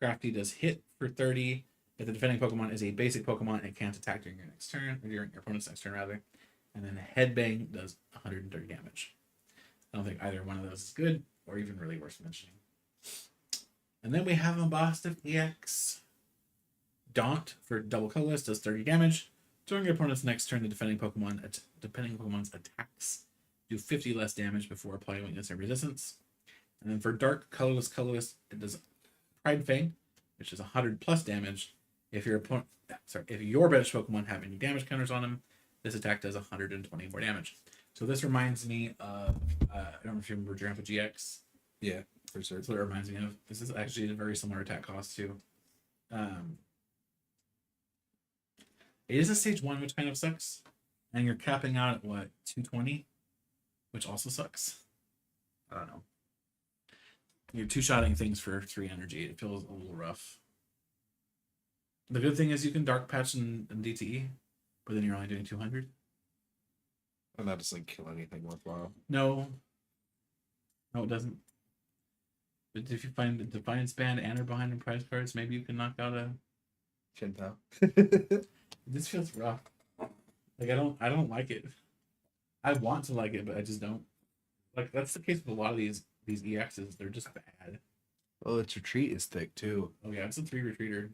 Scrafty does hit for 30. If the defending Pokemon is a basic Pokemon, it can't attack during your next turn, or during your opponent's next turn, rather. And then Headbang does 130 damage. I don't think either one of those is good, or even really worth mentioning. And then we have Mabosstiff EX. Daunt for double colorless does 30 damage. During your opponent's next turn, the defending Pokemon's attacks do 50 less damage before applying weakness and resistance. And then for dark colorless, it does Pride Fang, which is 100 plus damage. If your bench Pokemon have any damage counters on him, this attack does 120 more damage. So this reminds me of I don't know if you remember Grandpa GX. Yeah, for sure. That's what it reminds me of. This is actually a very similar attack cost too. It is a stage 1, which kind of sucks, and you're capping out at what, 220, which also sucks. I don't know. You're two-shotting things for 3 energy. It feels a little rough. The good thing is you can dark patch and DTE, but then you're only doing 200. And that doesn't kill anything worthwhile. No, it doesn't. But if you find the Defiance Band and or behind in prize cards, maybe you can knock out a Chinpao. This feels rough. Like I don't like it. I want to like it, but I just don't. Like that's the case with a lot of these EXs. They're just bad. Well, its retreat is thick too, Oh yeah, it's a 3 retreater.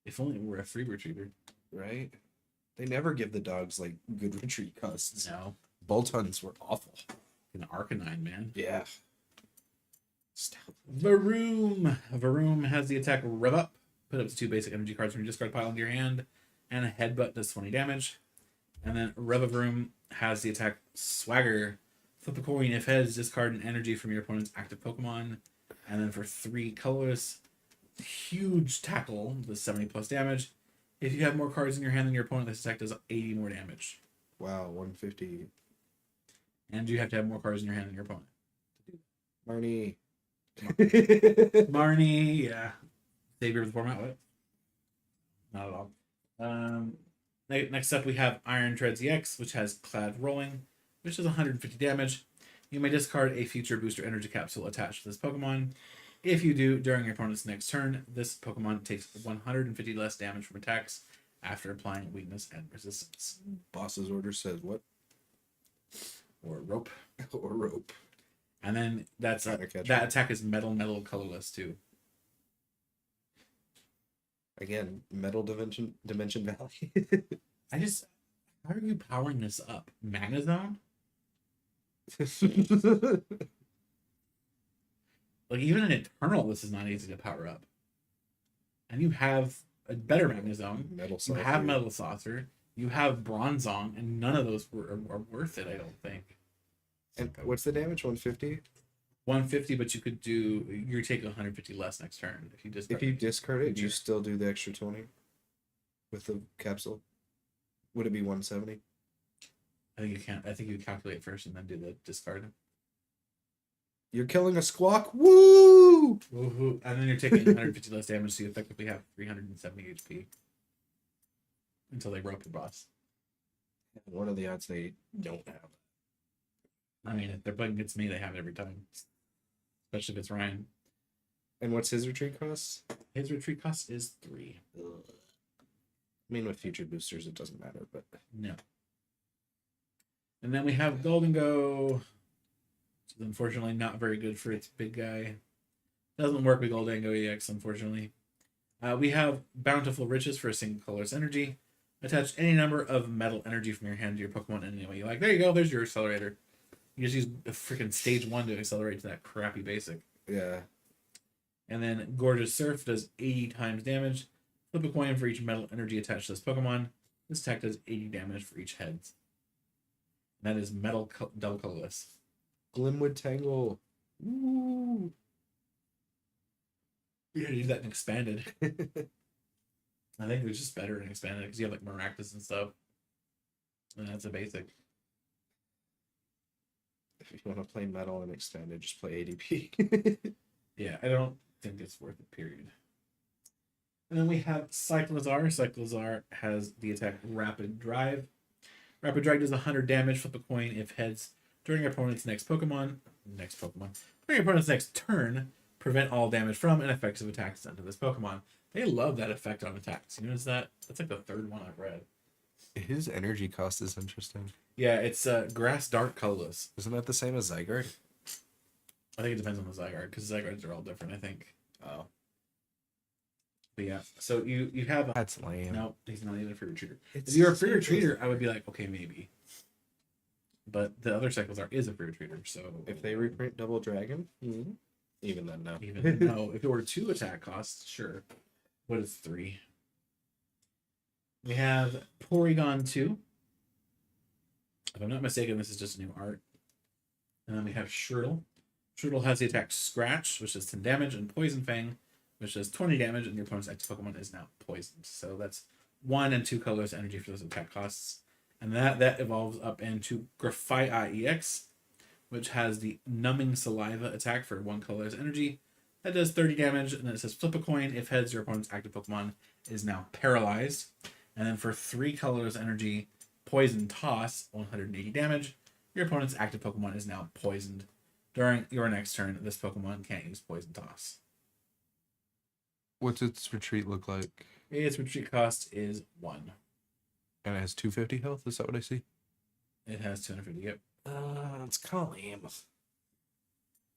If only it were a 3 retreater. right? They never give the dogs like good retreat costs. No. Boltons were awful. An Arcanine, man. Yeah. Varoom. Varoom has the attack Rev Up. Put up to 2 basic energy cards from your discard pile into your hand. And a Headbutt does 20 damage. And then Revavroom has the attack Swagger. Flip a coin. If heads, discard an energy from your opponent's active Pokemon. And then for 3 colorless, huge tackle does 70 plus damage. If you have more cards in your hand than your opponent, this attack does 80 more damage. Wow, 150. And you have to have more cards in your hand than your opponent. Marnie. Marnie, yeah. Savior of the format, what? Not at all. Next up we have Iron Treads EX, which has Clad Rolling, which is 150 damage. You may discard a future booster energy capsule attached to this Pokemon. If you do, during your opponent's next turn, this Pokemon takes 150 less damage from attacks after applying weakness and resistance. Boss's order says what? Or rope. Or rope. And then that attack is metal colorless too. Again, Metal Dimension Valley. How are you powering this up? Magnezone? Like even an Eternal, this is not easy to power up. And you have a better Magnezone. Metal You Saucer. have Metal Saucer. You have Bronzong, and none of those are worth it, I don't think. And what's the damage? 150? 150, but you're taking 150 less next turn if you If you discard it, do you Yeah. still do the extra 20 with the capsule? Would it be 170? I think you can't. I think you calculate first and then do the discard. You're killing a squawk. Woo! Woohoo. And then you're taking 150 less damage, so you effectively have 370 HP until they rope your boss. What are the odds they don't have? I mean, if they're playing against me, they have it every time, especially if it's Ryan. And what's his retreat cost? His retreat cost is 3. I mean, with future boosters, it doesn't matter, but No. And then we have Golden Go, which is unfortunately not very good for its big guy. Doesn't work with Golden Go EX, unfortunately. We have Bountiful Riches for a single colorless energy. Attach any number of metal energy from your hand to your Pokemon in any way you like. There you go. There's your accelerator. You just use a freaking stage 1 to accelerate to that crappy basic. yeah. And then Gorgeous Surf does 80 times damage. Flip a coin for each metal energy attached to this Pokemon. This attack does 80 damage for each head. That is double colorless. Glimwood Tangle. Ooh. You gotta use that in expanded. I think it was just better in expanded because you have like Maractus and stuff. And that's a basic. If you want to play metal and expanded, just play ADP. Yeah, I don't think it's worth it, period. And then we have Cyclizar. Cyclizar has the attack Rapid Drive. Rapid Drive does 100 damage. Flip a coin if heads during your opponent's next Pokemon. During your opponent's next turn, prevent all damage from and effects of attacks done to this Pokemon. They love that effect on attacks. You notice that? That's like the third one I've read. His energy cost is interesting. Yeah, it's Grass Dark colorless. Isn't that the same as Zygarde? I think it depends on the Zygarde because Zygardes are all different. I think. Oh, But yeah, so you have. that's lame. No, he's not even a free retreater. It's If you're a free retreater, I would be like, okay, maybe. But the other Cyclizar is a free retreater, so If they reprint Double Dragon, even then, no. even no, if it were 2 attack costs, sure. What is 3? We have Porygon 2. If I'm not mistaken, this is just new art. And then we have Shriddle. Shriddle has the attack Scratch, which does 10 damage, and Poison Fang, which does 20 damage, and your opponent's active Pokemon is now poisoned. So that's 1 and 2 colors energy for those attack costs. And that evolves up into Graphite EX, which has the Numbing Saliva attack for 1 color's energy. That does 30 damage, and then it says flip a coin. If heads, your opponent's active Pokemon is now paralyzed. And then for 3 colors energy, Poison Toss, 180 damage. Your opponent's active Pokemon is now poisoned. During your next turn, this Pokemon can't use Poison Toss. What's its retreat look like? Its retreat cost is 1. And it has 250 health. Is that what I see? It has 250. Yep. It's kind of lame.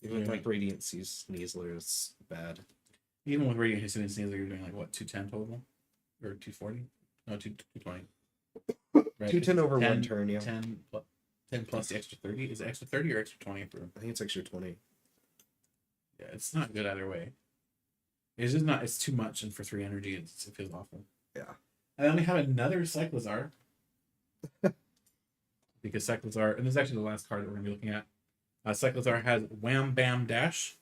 Even Yeah. like Radiant Sneasler is bad. Even with Radiant History and Sneasler, you're doing like what, 210 total? Or 240? No, 220. Right. 210 over 10, one turn, yeah. 10 plus the extra 30. Is it extra 30 or extra 20 for? I think it's extra 20. Yeah, it's not good either way. It's just not. It's too much, and for 3 energy, it feels awful. Yeah. And then we have another Cyclizar. Because Cyclizar, and this is actually the last card that we're gonna be looking at. Cyclizar has Wham Bam Dash.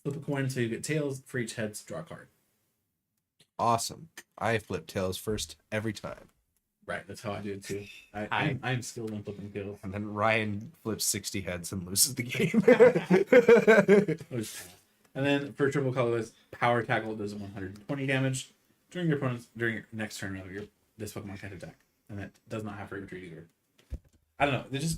Flip a coin until you get tails. For each heads, draw a card. Awesome. I flip tails first every time. Right, that's how I do it too. I'm skilled in flipping tails. And then Ryan flips 60 heads and loses the game. And then for triple colorless, Power Tackle does 120 damage. During your next turn, this Pokemon can't attack. And it does not have free retreat either. I don't know. This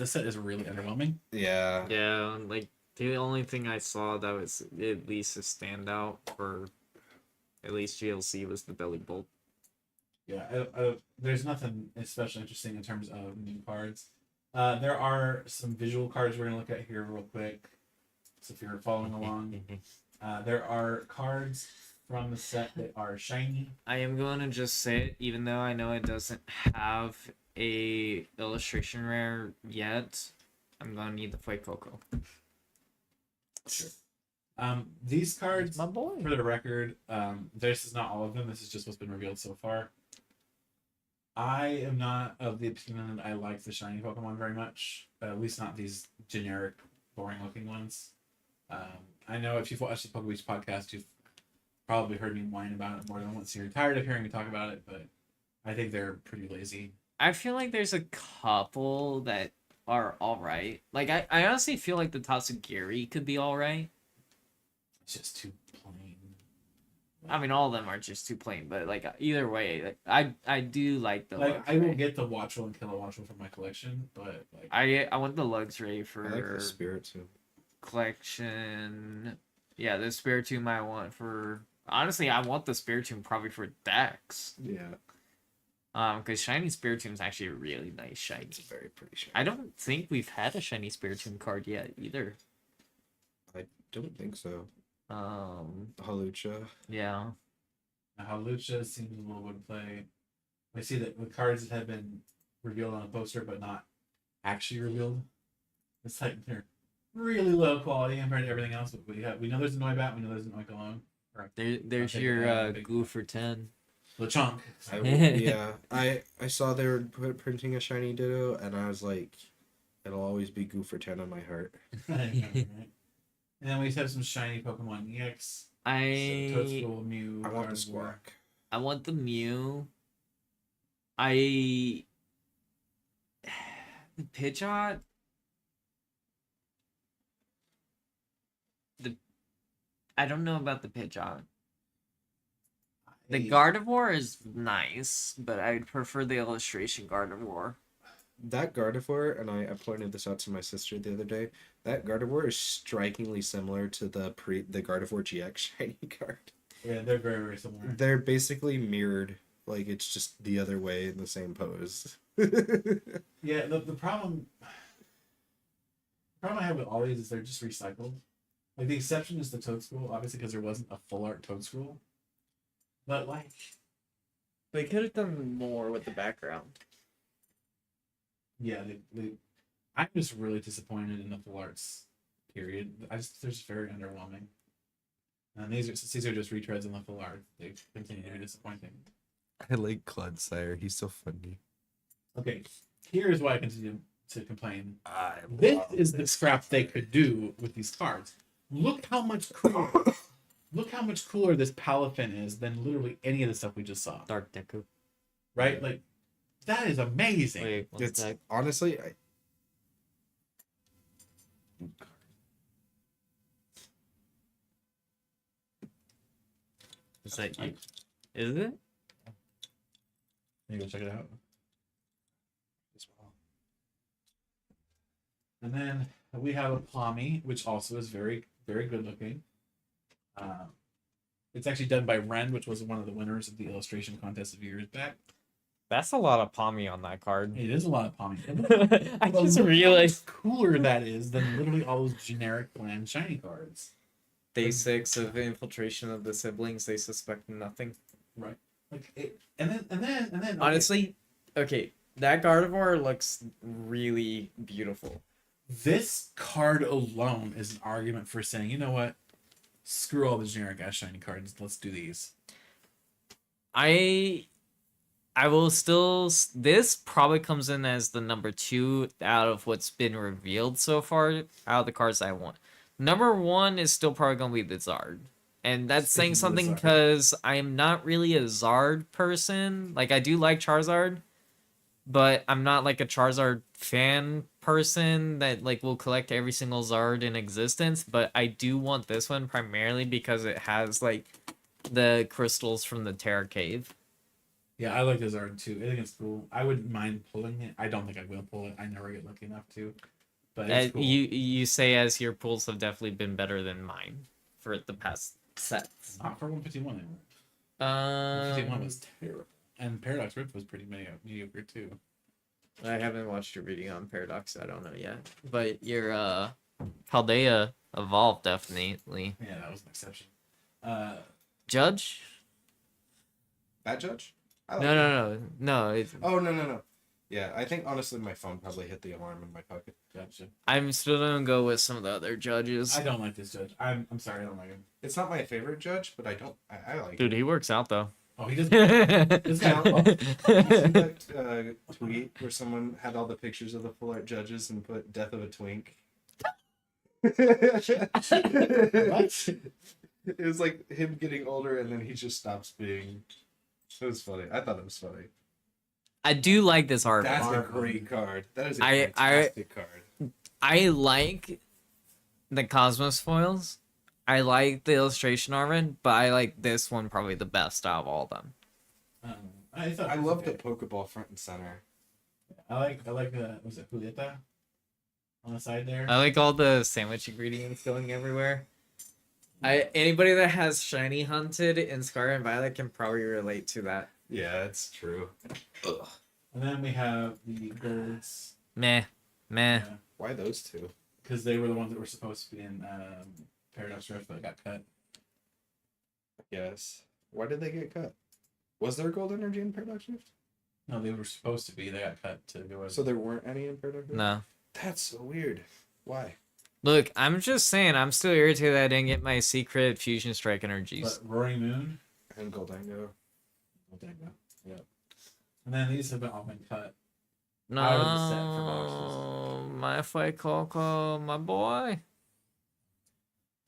set is really underwhelming. Yeah. Yeah, like the only thing I saw that was at least a standout for at least GLC was the Belly Bolt. Yeah, there's nothing especially interesting in terms of new cards. There are some visual cards we're gonna look at here real quick. So if you're following along, there are cards from the set that are shiny. I am going to just say it, even though I know it doesn't have a illustration rare yet. I'm gonna need the Fuecoco. Sure. These cards, My boy. for the record, this is not all of them. This is just what's been revealed so far. I am not of the opinion that I like the shiny Pokemon very much. At least not these generic, boring-looking ones. I know if you've watched the PokeBeach podcast, you've probably heard me whine about it more than once. You're tired of hearing me talk about it, but I think they're pretty lazy. I feel like there's a couple that are alright. Like, I honestly feel like the Tatsugiri could be alright. It's just too plain. I mean, all of them are just too plain, but like either way, like, I do like the Like, I will Luxray. get the Watchel and Kilowatchel from my collection, but like, I want the Luxray I for like the spirit too. collection. Yeah, the Spiritomb I want for. Honestly, I want the Spiritomb probably for Dex. Yeah. Because shiny Spiritomb is actually a really nice shiny. It's very pretty shiny. I don't think we've had a shiny Spiritomb card yet either. I don't think so. Halucha. Yeah. now how Lucha seems a little would play. We see that the cards that have been revealed on a poster but not actually revealed. It's like they're really low quality compared to everything else. But we know there's a Noibat, we know there's an Oikalone. There's I'll take your that, big Goo for 10. LeChonk. I saw they were printing a shiny Ditto, and I was like, it'll always be Goofer 10 on my heart. And then we have some shiny Pokemon EX. Toadstool, Mew. I want the Gardevoir. Squawk. I want the Mew. The Pidgeot. I don't know about the Pidgeot. The Gardevoir is nice, but I'd prefer the illustration Gardevoir. That Gardevoir, and I pointed this out to my sister the other day, that Gardevoir is strikingly similar to the Gardevoir GX shiny card. Yeah, they're very, very similar. They're basically mirrored. Like, it's just the other way in the same pose. Yeah, the problem I have with all these is they're just recycled. Like, the exception is the Toadstool, obviously, because there wasn't a full art Toadstool. But, like, They could have done more with the background. yeah, I'm just really disappointed in the full arts, period. They're just very underwhelming. And since these are just retreads in the full art, they continue to be disappointing. I like Clodsire. He's so funny. Okay, here's why I continue to complain. I This is the crap they could do with these cards. Look how much cooler. Look how much cooler this Palafin is than literally any of the stuff we just saw. Dark Deku. Right? Like, that is amazing. Wait, what's It's that? honestly, Is that you? Is it? You go check it out. And then we have a Pommy, which also is very, very good looking. It's actually done by Ren, which was one of the winners of the illustration contest a few years back. That's a lot of Pommy on that card. It is a lot of Pommy. I But just look how realized. much cooler that is than literally all those generic bland shiny cards. Day 6 of infiltration of the siblings. They suspect nothing. Like it, and then okay. Honestly, okay, that Gardevoir looks really beautiful. This card alone is an argument for saying, you know what? Screw all the generic ass shiny cards. Let's do these. I will still. This probably comes in as the number 2 out of what's been revealed so far. Out of the cards I want, number 1 is still probably gonna be the Zard, and that's saying Speaking of the something Zard. because I am not really a Zard person. Like, I do like Charizard, but I'm not like a Charizard fan person that like will collect every single Zard in existence. But I do want this one primarily because it has like the crystals from the Terra Cave. Yeah, I like the Zard too. I think it's cool. I wouldn't mind pulling it. I don't think I will pull it. I never get lucky enough to. But it's cool. You say as your pulls have definitely been better than mine for the past sets. Not for 151 anymore. 151 Um, was terrible. And Paradox Rift was pretty mediocre too. I haven't watched your reading on Paradox. I don't know yet. but your Paldea evolved definitely. Yeah, that was an exception. Judge? Bad Judge? I No. It's, Oh, no. Yeah, I think honestly my phone probably hit the alarm in my pocket. Gotcha. I'm still gonna go with some of the other judges. I don't like this judge. I'm sorry, I don't like him. It's not my favorite judge, but I like Dude, he works out though. Oh, he doesn't. This guy. it. You see that tweet where someone had all the pictures of the full art judges and put Death of a Twink? What? It was like him getting older and then he just stops being. It was funny. I thought it was funny. I do like this art. That's a great card. That is a I- fantastic card. I like the Cosmos foils. I like the illustration art, but I like this one probably the best out of all of them. I thought I it was love the okay. Pokeball front and center. I like the was it Julieta on the side there. I like all the sandwich ingredients going everywhere. Anybody that has shiny hunted in Scarlet and Violet can probably relate to that. Yeah, that's true. And then we have the golds. Meh. Why those two? Because they were the ones that were supposed to be in Paradox Rift, but got cut. Yes. Why did they get cut? Was there gold energy in Paradox Rift? No, they were supposed to be. They got cut to go. So there weren't any in Paradox Rift? No. That's so weird. Why? Look, I'm just saying, I'm still irritated that I didn't get my secret fusion strike energies. But Roaring Moon. And Goldango. Oh, there you go. Yep. And then these have been all been cut. No, Out of the set for boxes. my fight Coco, my boy.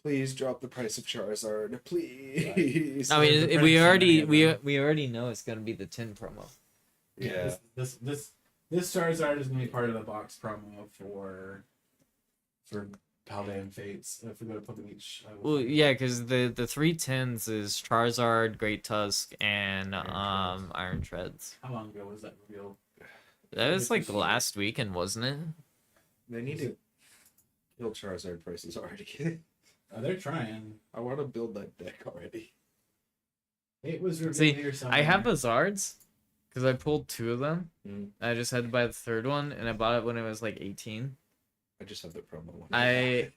Please drop the price of Charizard, please. I mean, the we prints already and many of we already know it's gonna be the 10 promo. Yeah. This Charizard is gonna be part of the box promo for Paldean Fates. If we go to Pokemon Beach, I will Well, find it. yeah, because the 310s is Charizard, Great Tusk, and Treads. Iron Treads. How long ago was that revealed? That was like last weekend, wasn't it? They need to kill Charizard prices already. They're trying. I want to build that deck already. It was revealed See, here somewhere. I have Bizards because I pulled 2 of them. Mm. I just had to buy the 3rd one, and I bought it when it was like 18. I just have the promo one. I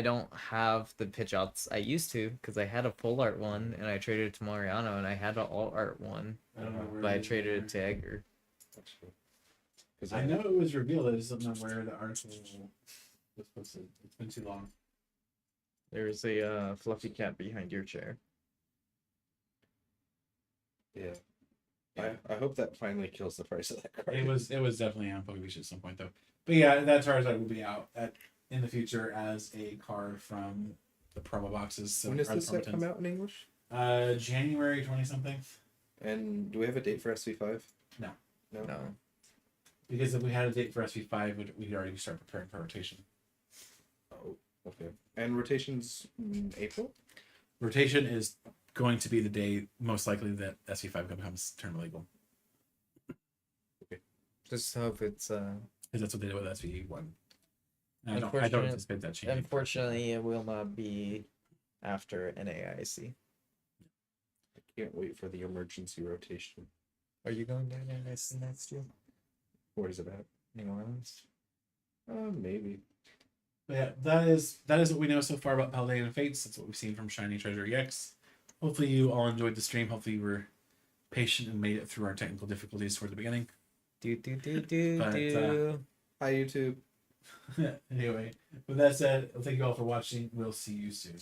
don't have the pitch outs I used to because I had a full art one and I traded it to Mariano, and I had an all art one, I don't know where but I it is traded it anymore. to Edgar. Because I know it was revealed. I just don't know where the article was posted. It's been too long. There's a fluffy cat behind your chair. Yeah. I hope that finally kills the price of that card. It was definitely on Pokemon Beach at some point though. But yeah, that Charizard will be out in the future as a card from the promo boxes. So When does or the this set promo come tins. out in English? January 20 something. And do we have a date for SV5? No. No. No. Because if we had a date for SV5, we'd already start preparing for rotation. Oh, okay. And rotations in April? Rotation is going to be the day most likely that SV5 becomes turn legal. Just hope it's Because that's what they did with SV1. And I don't Unfortunate- anticipate that changing. unfortunately it will not be after NAIC. I can't wait for the emergency rotation. Are you going to NAIC next year? What is it at? New Orleans? Maybe. But yeah, that is what we know so far about Paldean Fates. That's what we've seen from Shiny Treasure EX. Hopefully you all enjoyed the stream. Hopefully you were patient and made it through our technical difficulties toward the beginning. Do. Hi, YouTube. Anyway, with that said, thank you all for watching. We'll see you soon.